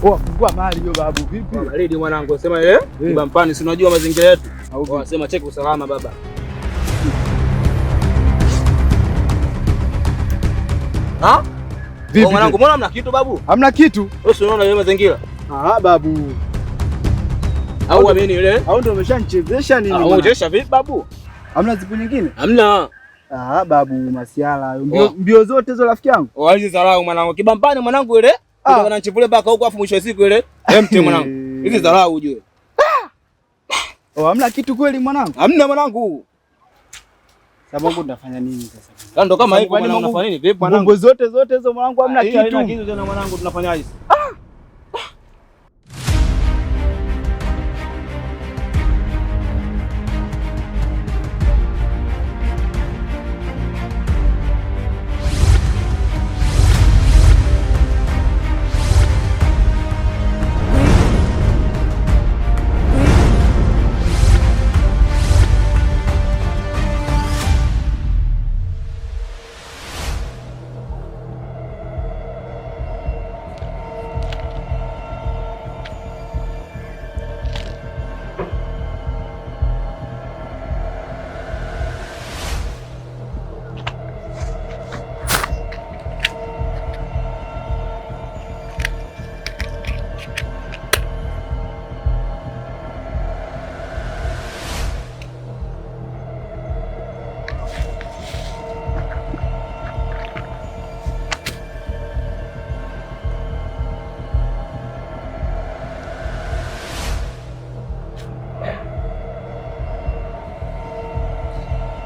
Oh, fungua mali hiyo babu, vipi? Baridi mwanangu, sema ile Kibampani, si unajua mazingira yetu. Wasema cheki usalama baba. Ha? Vipi mwanangu, mbona hamna kitu babu? Hamna kitu. Wewe unaona ile mazingira? Babu. Au uamini ile? Au ndio umeshanichezesha nini? Unachezesha vipi babu? Hamna zipo nyingine? Hamna. Babu, masiala. Mbio zote hizo rafiki yangu. Hizi dharau mwanangu. Kibampani mwanangu ile. Kutoka na nchipule mpaka huko afu mwisho wa siku ile. Empty mwanangu. Hizi dharau ujue. Hamna kitu kweli mwanangu? Hamna mwanangu. Sababu nitafanya nini sasa? Ndio kama hivyo mwanangu, unafanya nini vipi mwanangu? Mambo zote hizo mwanangu hamna kitu. Haina kitu tena mwanangu, tunafanyaje?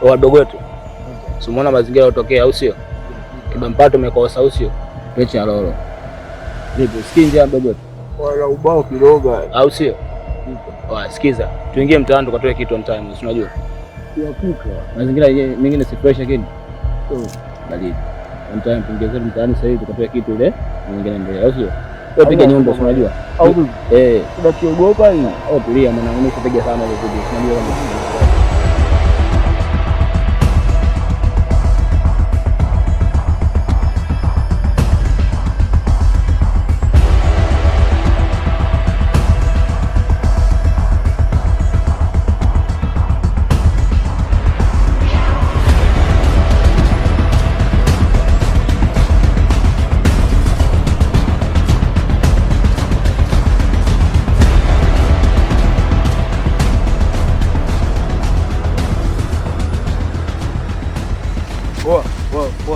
Wadogo wetu. Simuona mazingira yatokea au sio? Kibampato umekosa au sio? Mechi ya lolo. Vipi sikinja mdogo wetu? Wala ubao kidogo au sio? Sikiza. Tuingie mtaani tukatoe kitu on time, unajua? Tuyakuka. Mazingira mengine si fresh lakini. Bali on time tuingie mtaani sasa hivi tukatoe kitu ile nyingine ndio au sio? Wewe piga nyumba unajua? Au tunakiogopa hii. Tulia mwanangu, unapiga sana hiyo video. Unajua kama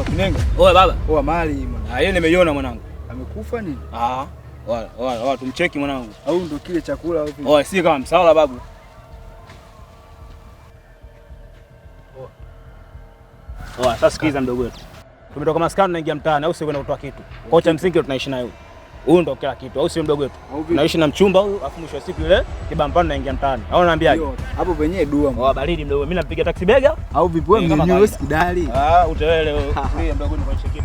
Kinenga. Baba. Mali mwana. Hiyo nimeiona mwanangu. Amekufa nini? Tumcheki mwanangu. Au ndo kile chakula au vipi? Si kama msala babu. Sasa sikiza mdogo wetu. Tumetoka maskani naingia mtaani au sio kwenda kutoa kitu. Kocha msingi tunaishi naye. Huyu ndo kila kitu au sio mdogo wetu? Tunaishi na mchumba huyu afu mwisho wa siku ile Kibampani naingia mtaani. Au unaambiaje? Hapo penyewe dua. Baridi mdogo. Mimi napiga taxi bega au vipi wewe mwenyewe usikidali? Utawele wewe. Mdogo ni kwa kitu.